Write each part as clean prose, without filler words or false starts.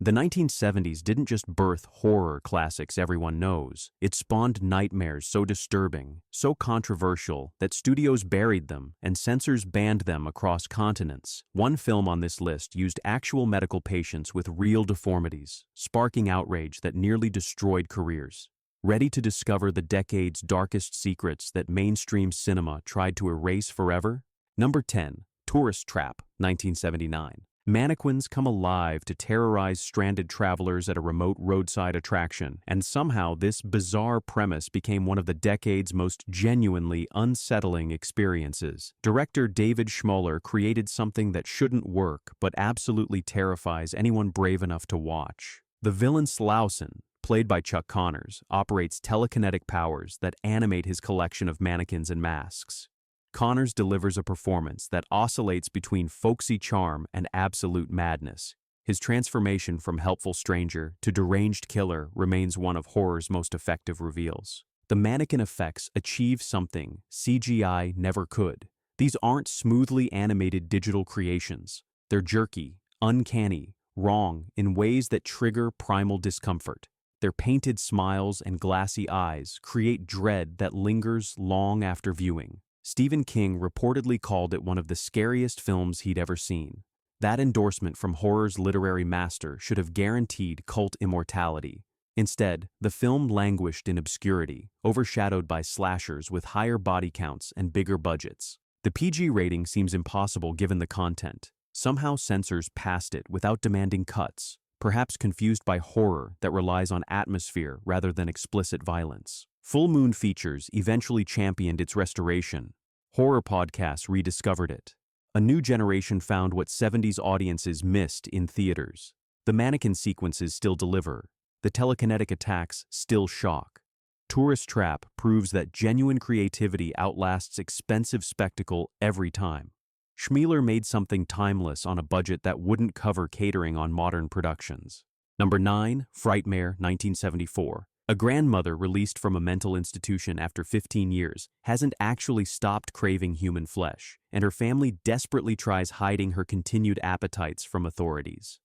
The 1970s didn't just birth horror classics everyone knows. It spawned nightmares so disturbing, so controversial, that studios buried them and censors banned them across continents. One film on this list used actual medical patients with real deformities, sparking outrage that nearly destroyed careers. Ready to discover the decade's darkest secrets that mainstream cinema tried to erase forever? Number 10. Tourist Trap, 1979. Mannequins come alive to terrorize stranded travelers at a remote roadside attraction, and somehow this bizarre premise became one of the decade's most genuinely unsettling experiences. Director David Schmoller created something that shouldn't work but absolutely terrifies anyone brave enough to watch. The villain Slauson, played by Chuck Connors, operates telekinetic powers that animate his collection of mannequins and masks. Connors delivers a performance that oscillates between folksy charm and absolute madness. His transformation from helpful stranger to deranged killer remains one of horror's most effective reveals. The mannequin effects achieve something CGI never could. These aren't smoothly animated digital creations. They're jerky, uncanny, wrong in ways that trigger primal discomfort. Their painted smiles and glassy eyes create dread that lingers long after viewing. Stephen King reportedly called it one of the scariest films he'd ever seen. That endorsement from horror's literary master should have guaranteed cult immortality. Instead, the film languished in obscurity, overshadowed by slashers with higher body counts and bigger budgets. The PG rating seems impossible given the content. Somehow censors passed it without demanding cuts, perhaps confused by horror that relies on atmosphere rather than explicit violence. Full Moon Features eventually championed its restoration. Horror podcasts rediscovered it. A new generation found what 70s audiences missed in theaters. The mannequin sequences still deliver. The telekinetic attacks still shock. Tourist Trap proves that genuine creativity outlasts expensive spectacle every time. Schmoller made something timeless on a budget that wouldn't cover catering on modern productions. Number 9. Frightmare, 1974. A grandmother released from a mental institution after 15 years hasn't actually stopped craving human flesh, and her family desperately tries hiding her continued appetites from authorities.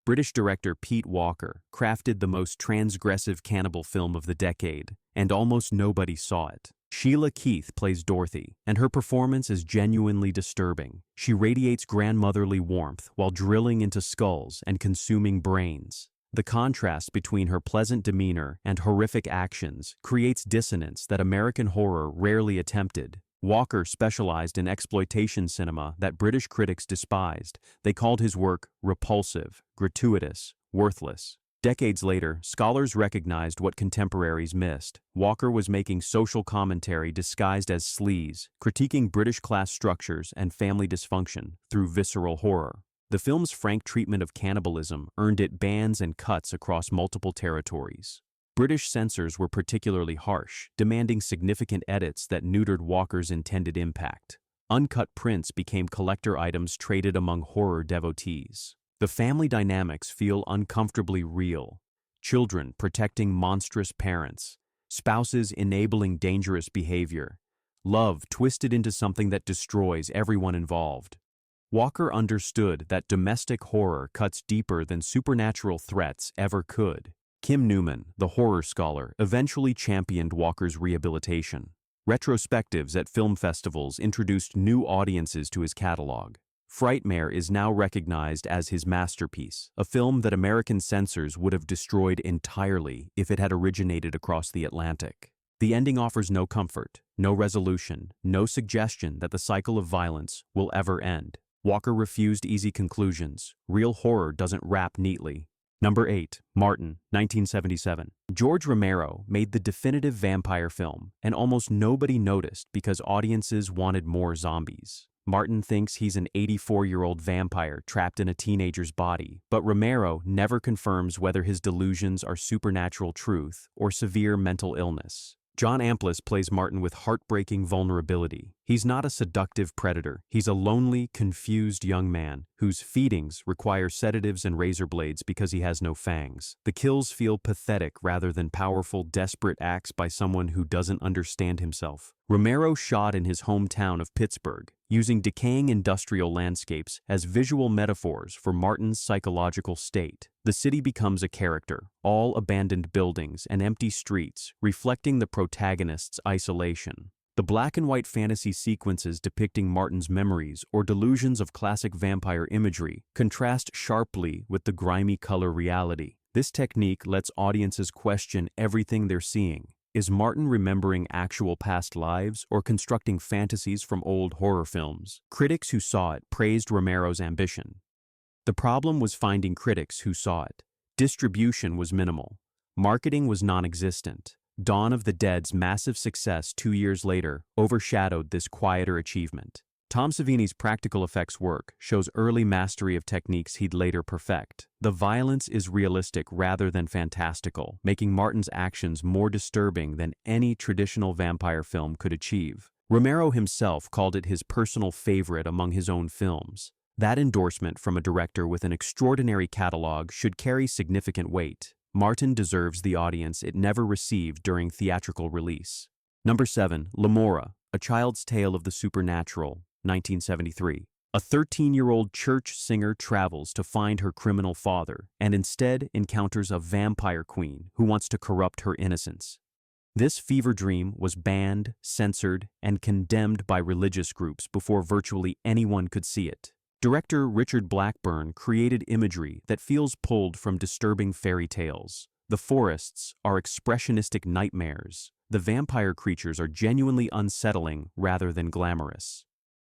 British director Pete Walker crafted the most transgressive cannibal film of the decade, and almost nobody saw it. Sheila Keith plays Dorothy, and her performance is genuinely disturbing. She radiates grandmotherly warmth while drilling into skulls and consuming brains. The contrast between her pleasant demeanor and horrific actions creates dissonance that American horror rarely attempted. Walker specialized in exploitation cinema that British critics despised. They called his work repulsive, gratuitous, worthless. Decades later, scholars recognized what contemporaries missed. Walker was making social commentary disguised as sleaze, critiquing British class structures and family dysfunction through visceral horror. The film's frank treatment of cannibalism earned it bans and cuts across multiple territories. British censors were particularly harsh, demanding significant edits that neutered Walker's intended impact. Uncut prints became collector items traded among horror devotees. The family dynamics feel uncomfortably real. Children protecting monstrous parents, spouses enabling dangerous behavior, love twisted into something that destroys everyone involved. Walker understood that domestic horror cuts deeper than supernatural threats ever could. Kim Newman, the horror scholar, eventually championed Walker's rehabilitation. Retrospectives at film festivals introduced new audiences to his catalog. Frightmare is now recognized as his masterpiece, a film that American censors would have destroyed entirely if it had originated across the Atlantic. The ending offers no comfort, no resolution, no suggestion that the cycle of violence will ever end. Walker refused easy conclusions. Real horror doesn't wrap neatly. Number 8. Martin, 1977. George Romero made the definitive vampire film, and almost nobody noticed because audiences wanted more zombies. Martin thinks he's an 84-year-old vampire trapped in a teenager's body, but Romero never confirms whether his delusions are supernatural truth or severe mental illness. John Amplas plays Martin with heartbreaking vulnerability. He's not a seductive predator. He's a lonely, confused young man whose feedings require sedatives and razor blades because he has no fangs. The kills feel pathetic rather than powerful, desperate acts by someone who doesn't understand himself. Romero shot in his hometown of Pittsburgh, using decaying industrial landscapes as visual metaphors for Martin's psychological state. The city becomes a character, all abandoned buildings and empty streets, reflecting the protagonist's isolation. The black and white fantasy sequences depicting Martin's memories or delusions of classic vampire imagery contrast sharply with the grimy color reality. This technique lets audiences question everything they're seeing. Is Martin remembering actual past lives or constructing fantasies from old horror films? Critics who saw it praised Romero's ambition. The problem was finding critics who saw it. Distribution was minimal. Marketing was non-existent. Dawn of the Dead's massive success 2 years later overshadowed this quieter achievement. Tom Savini's practical effects work shows early mastery of techniques he'd later perfect. The violence is realistic rather than fantastical, making Martin's actions more disturbing than any traditional vampire film could achieve. Romero himself called it his personal favorite among his own films. That endorsement from a director with an extraordinary catalog should carry significant weight. Martin deserves the audience it never received during theatrical release. Number 7. Lemora, A Child's Tale of the Supernatural, 1973. A 13-year-old church singer travels to find her criminal father and instead encounters a vampire queen who wants to corrupt her innocence. This fever dream was banned, censored, and condemned by religious groups before virtually anyone could see it. Director Richard Blackburn created imagery that feels pulled from disturbing fairy tales. The forests are expressionistic nightmares. The vampire creatures are genuinely unsettling rather than glamorous.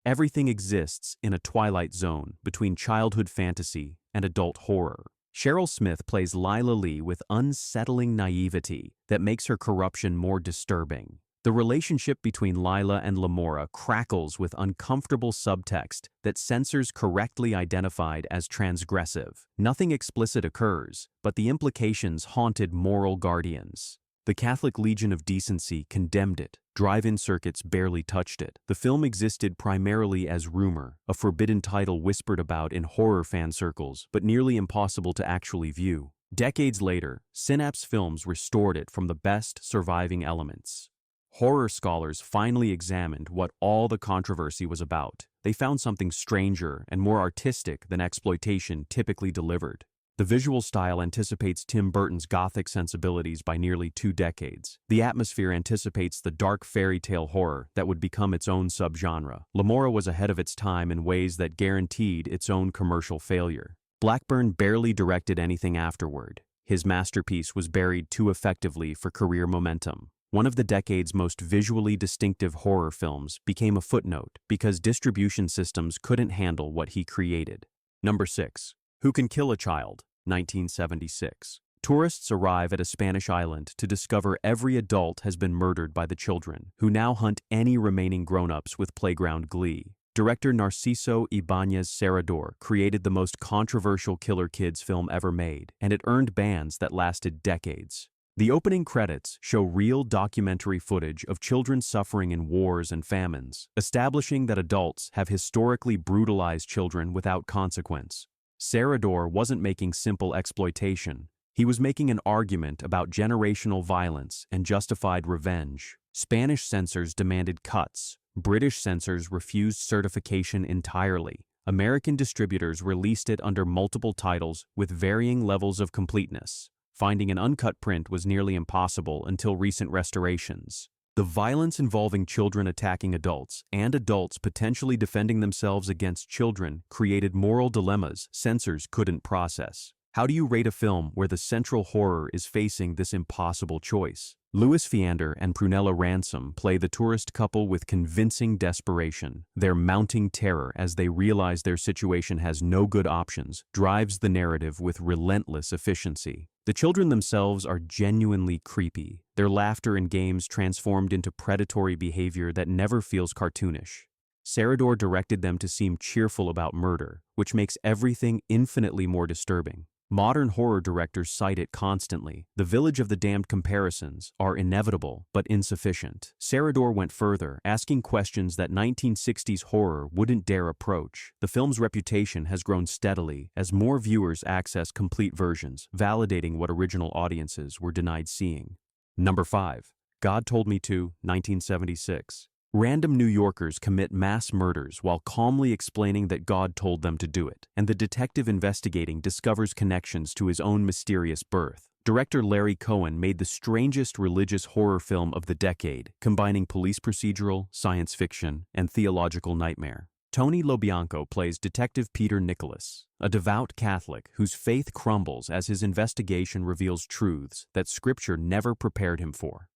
Everything exists in a twilight zone between childhood fantasy and adult horror. Cheryl Smith plays Lila Lee with unsettling naivety that makes her corruption more disturbing. The relationship between Lila and Lemora crackles with uncomfortable subtext that censors correctly identified as transgressive. Nothing explicit occurs, but the implications haunted moral guardians. The Catholic Legion of Decency condemned it. Drive-in circuits barely touched it. The film existed primarily as rumor, a forbidden title whispered about in horror fan circles, but nearly impossible to actually view. Decades later, Synapse Films restored it from the best surviving elements. Horror scholars finally examined what all the controversy was about. They found something stranger and more artistic than exploitation typically delivered. The visual style anticipates Tim Burton's Gothic sensibilities by nearly 2 decades. The atmosphere anticipates the dark fairy tale horror that would become its own subgenre. Lemora was ahead of its time in ways that guaranteed its own commercial failure. Blackburn barely directed anything afterward. His masterpiece was buried too effectively for career momentum. One of the decade's most visually distinctive horror films became a footnote because distribution systems couldn't handle what he created. Number 6. Who Can Kill a Child, 1976. Tourists arrive at a Spanish island to discover every adult has been murdered by the children, who now hunt any remaining grown-ups with playground glee. Director Narciso Ibáñez Serrador created the most controversial Killer Kids film ever made, and it earned bans that lasted decades. The opening credits show real documentary footage of children suffering in wars and famines, establishing that adults have historically brutalized children without consequence. Serrador wasn't making simple exploitation. He was making an argument about generational violence and justified revenge. Spanish censors demanded cuts. British censors refused certification entirely. American distributors released it under multiple titles with varying levels of completeness. Finding an uncut print was nearly impossible until recent restorations. The violence involving children attacking adults and adults potentially defending themselves against children created moral dilemmas censors couldn't process. How do you rate a film where the central horror is facing this impossible choice? Louis Fiander and Prunella Ransom play the tourist couple with convincing desperation. Their mounting terror as they realize their situation has no good options drives the narrative with relentless efficiency. The children themselves are genuinely creepy, their laughter and games transformed into predatory behavior that never feels cartoonish. Serrador directed them to seem cheerful about murder, which makes everything infinitely more disturbing. Modern horror directors cite it constantly. The Village of the Damned comparisons are inevitable but insufficient. Serrador went further, asking questions that 1960s horror wouldn't dare approach. The film's reputation has grown steadily as more viewers access complete versions, validating what original audiences were denied seeing. Number 5. God Told Me to, 1976. Random New Yorkers commit mass murders while calmly explaining that God told them to do it, and the detective investigating discovers connections to his own mysterious birth. Director Larry Cohen made the strangest religious horror film of the decade, combining police procedural, science fiction, and theological nightmare. Tony LoBianco plays Detective Peter Nicholas, a devout Catholic whose faith crumbles as his investigation reveals truths that Scripture never prepared him for.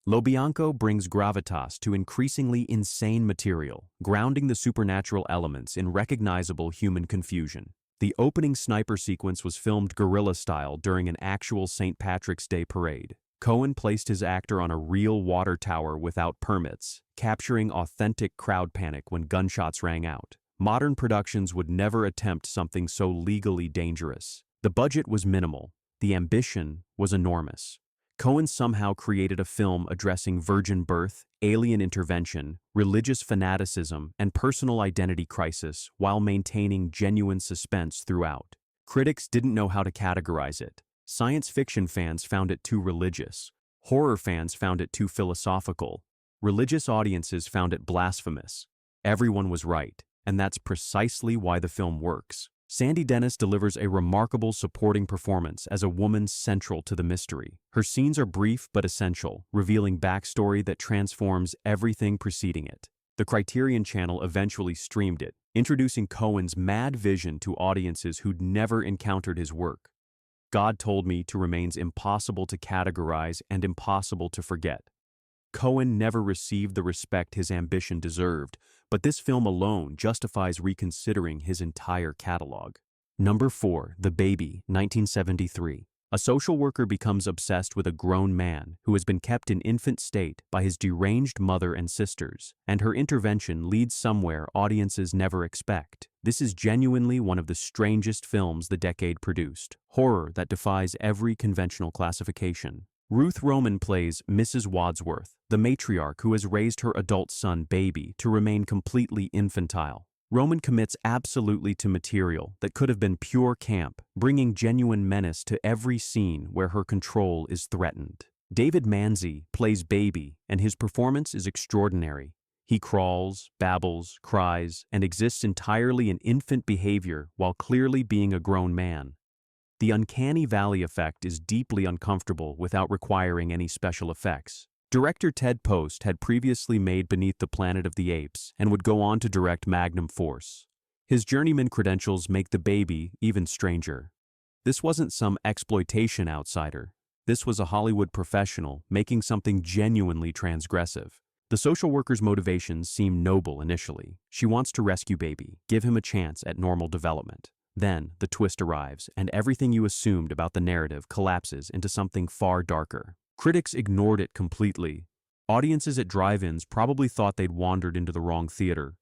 LoBianco brings gravitas to increasingly insane material, grounding the supernatural elements in recognizable human confusion. The opening sniper sequence was filmed guerrilla style during an actual St. Patrick's Day parade. Cohen placed his actor on a real water tower without permits, capturing authentic crowd panic when gunshots rang out. Modern productions would never attempt something so legally dangerous. The budget was minimal. The ambition was enormous. Cohen somehow created a film addressing virgin birth, alien intervention, religious fanaticism, and personal identity crisis while maintaining genuine suspense throughout. Critics didn't know how to categorize it. Science fiction fans found it too religious. Horror fans found it too philosophical. Religious audiences found it blasphemous. Everyone was right, and that's precisely why the film works. Sandy Dennis delivers a remarkable supporting performance as a woman central to the mystery. Her scenes are brief but essential, revealing backstory that transforms everything preceding it. The Criterion Channel eventually streamed it, introducing Cohen's mad vision to audiences who'd never encountered his work. God Told Me to remains impossible to categorize and impossible to forget. Cohen never received the respect his ambition deserved, but this film alone justifies reconsidering his entire catalog. Number 4, The Baby, 1973. A social worker becomes obsessed with a grown man who has been kept in infant state by his deranged mother and sisters, and her intervention leads somewhere audiences never expect. This is genuinely one of the strangest films the decade produced, horror that defies every conventional classification. Ruth Roman plays Mrs. Wadsworth, the matriarch who has raised her adult son, Baby, to remain completely infantile. Roman commits absolutely to material that could have been pure camp, bringing genuine menace to every scene where her control is threatened. David Manzi plays Baby, and his performance is extraordinary. He crawls, babbles, cries, and exists entirely in infant behavior while clearly being a grown man. The uncanny valley effect is deeply uncomfortable without requiring any special effects. Director Ted Post had previously made Beneath the Planet of the Apes and would go on to direct Magnum Force. His journeyman credentials make The Baby even stranger. This wasn't some exploitation outsider. This was a Hollywood professional making something genuinely transgressive. The social worker's motivations seem noble initially. She wants to rescue Baby, give him a chance at normal development. Then, the twist arrives, and everything you assumed about the narrative collapses into something far darker. Critics ignored it completely. Audiences at drive-ins probably thought they'd wandered into the wrong theater.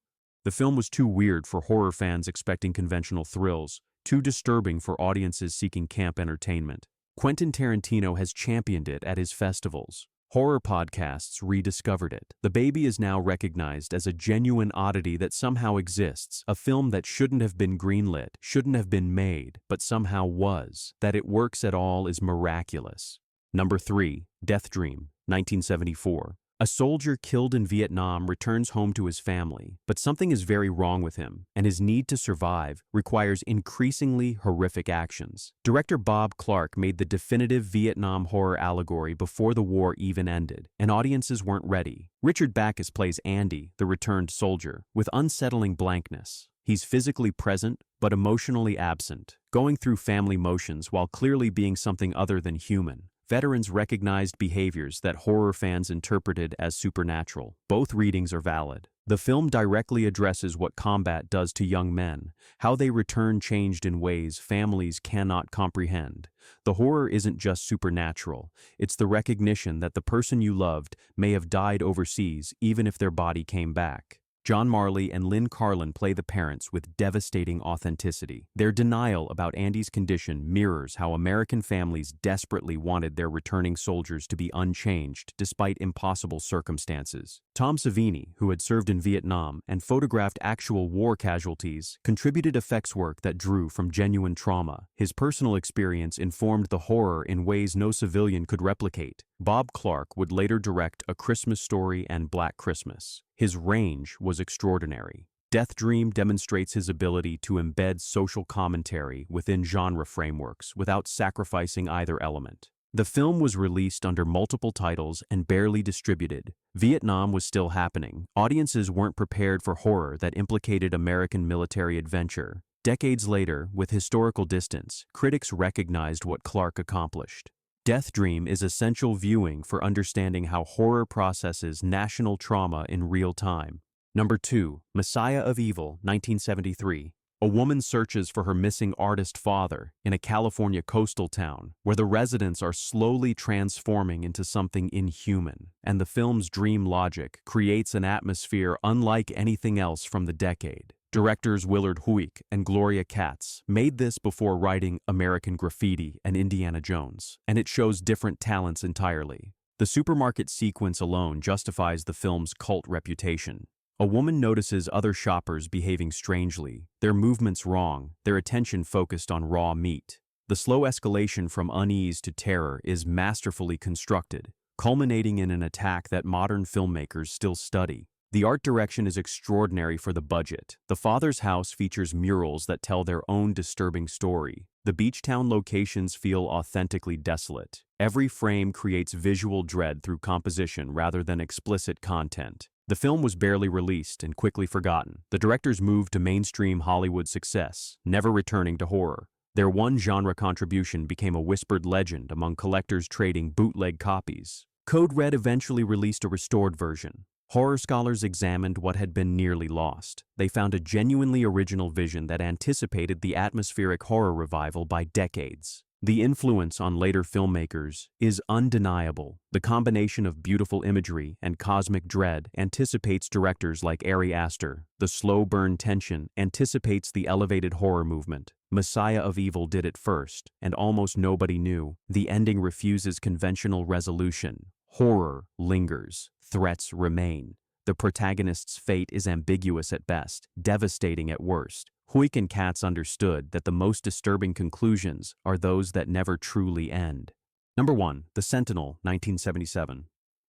The film was too weird for horror fans expecting conventional thrills, too disturbing for audiences seeking camp entertainment. Quentin Tarantino has championed it at his festivals. Horror podcasts rediscovered it. The Baby is now recognized as a genuine oddity that somehow exists, a film that shouldn't have been greenlit, shouldn't have been made, but somehow was. That it works at all is miraculous. Number 3, Deathdream, 1974. A soldier killed in Vietnam returns home to his family, but something is very wrong with him, and his need to survive requires increasingly horrific actions. Director Bob Clark made the definitive Vietnam horror allegory before the war even ended, and audiences weren't ready. Richard Backus plays Andy, the returned soldier, with unsettling blankness. He's physically present, but emotionally absent, going through family motions while clearly being something other than human. Veterans recognized behaviors that horror fans interpreted as supernatural. Both readings are valid. The film directly addresses what combat does to young men, how they return changed in ways families cannot comprehend. The horror isn't just supernatural, it's the recognition that the person you loved may have died overseas even if their body came back. John Marley and Lynn Carlin play the parents with devastating authenticity. Their denial about Andy's condition mirrors how American families desperately wanted their returning soldiers to be unchanged despite impossible circumstances. Tom Savini, who had served in Vietnam and photographed actual war casualties, contributed effects work that drew from genuine trauma. His personal experience informed the horror in ways no civilian could replicate. Bob Clark would later direct A Christmas Story and Black Christmas. His range was extraordinary. Deathdream demonstrates his ability to embed social commentary within genre frameworks without sacrificing either element. The film was released under multiple titles and barely distributed. Vietnam was still happening. Audiences weren't prepared for horror that implicated American military adventure. Decades later, with historical distance, critics recognized what Clark accomplished. Deathdream is essential viewing for understanding how horror processes national trauma in real time. Number 2, Messiah of Evil, 1973. A woman searches for her missing artist father in a California coastal town where the residents are slowly transforming into something inhuman, and the film's dream logic creates an atmosphere unlike anything else from the decade. Directors Willard Huyck and Gloria Katz made this before writing American Graffiti and Indiana Jones, and it shows different talents entirely. The supermarket sequence alone justifies the film's cult reputation. A woman notices other shoppers behaving strangely, their movements wrong, their attention focused on raw meat. The slow escalation from unease to terror is masterfully constructed, culminating in an attack that modern filmmakers still study. The art direction is extraordinary for the budget. The father's house features murals that tell their own disturbing story. The beach town locations feel authentically desolate. Every frame creates visual dread through composition rather than explicit content. The film was barely released and quickly forgotten. The directors moved to mainstream Hollywood success, never returning to horror. Their one genre contribution became a whispered legend among collectors trading bootleg copies. Code Red eventually released a restored version. Horror scholars examined what had been nearly lost. They found a genuinely original vision that anticipated the atmospheric horror revival by decades. The influence on later filmmakers is undeniable. The combination of beautiful imagery and cosmic dread anticipates directors like Ari Aster. The slow burn tension anticipates the elevated horror movement. Messiah of Evil did it first, and almost nobody knew. The ending refuses conventional resolution. Horror lingers. Threats remain. The protagonist's fate is ambiguous at best, devastating at worst. Huyck and Katz understood that the most disturbing conclusions are those that never truly end. Number 1, The Sentinel, 1977.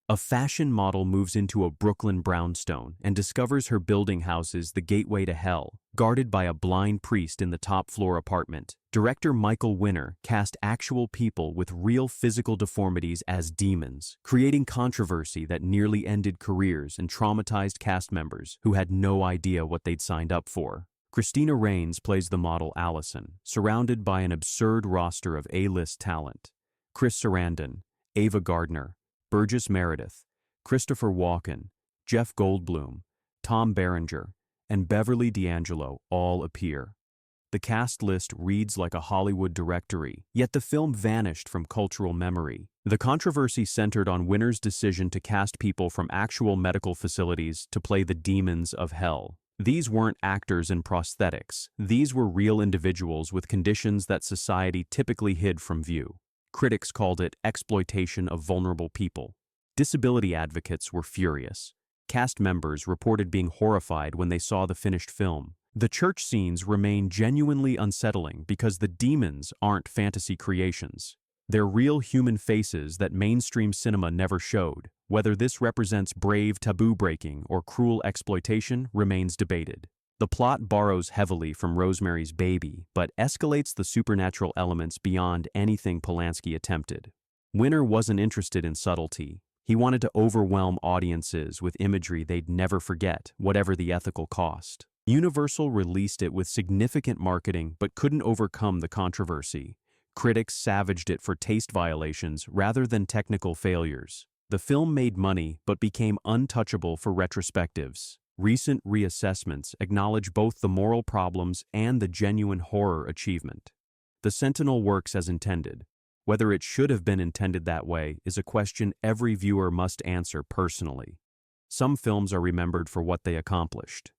A fashion model moves into a Brooklyn brownstone and discovers her building houses the gateway to hell, guarded by a blind priest in the top-floor apartment. Director Michael Winner cast actual people with real physical deformities as demons, creating controversy that nearly ended careers and traumatized cast members who had no idea what they'd signed up for. Christina Rains plays the model Allison, surrounded by an absurd roster of A-list talent. Chris Sarandon, Ava Gardner, Burgess Meredith, Christopher Walken, Jeff Goldblum, Tom Berenger, and Beverly D'Angelo all appear. The cast list reads like a Hollywood directory, yet the film vanished from cultural memory. The controversy centered on Winner's decision to cast people from actual medical facilities to play the demons of hell. These weren't actors in prosthetics. These were real individuals with conditions that society typically hid from view. Critics called it exploitation of vulnerable people. Disability advocates were furious. Cast members reported being horrified when they saw the finished film. The church scenes remain genuinely unsettling because the demons aren't fantasy creations. They're real human faces that mainstream cinema never showed. Whether this represents brave taboo breaking or cruel exploitation remains debated. The plot borrows heavily from Rosemary's Baby, but escalates the supernatural elements beyond anything Polanski attempted. Winner wasn't interested in subtlety. He wanted to overwhelm audiences with imagery they'd never forget, whatever the ethical cost. Universal released it with significant marketing but couldn't overcome the controversy. Critics savaged it for taste violations rather than technical failures. The film made money but became untouchable for retrospectives. Recent reassessments acknowledge both the moral problems and the genuine horror achievement. The Sentinel works as intended. Whether it should have been intended that way is a question every viewer must answer personally. Some films are remembered for what they accomplished.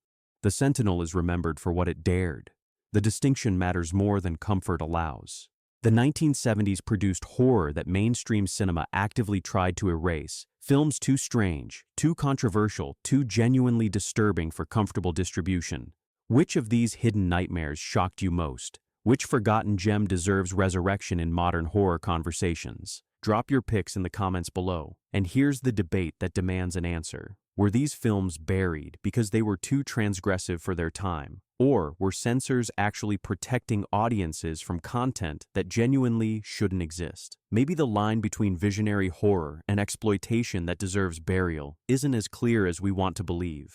The Sentinel is remembered for what it dared. The distinction matters more than comfort allows. The 1970s produced horror that mainstream cinema actively tried to erase, Films too strange, too controversial, too genuinely disturbing for comfortable distribution. Which of these hidden nightmares shocked you most? Which forgotten gem deserves resurrection in modern horror conversations? Drop your picks in the comments below. And here's the debate that demands an answer. Were these films buried because they were too transgressive for their time? Or were censors actually protecting audiences from content that genuinely shouldn't exist? Maybe the line between visionary horror and exploitation that deserves burial isn't as clear as we want to believe.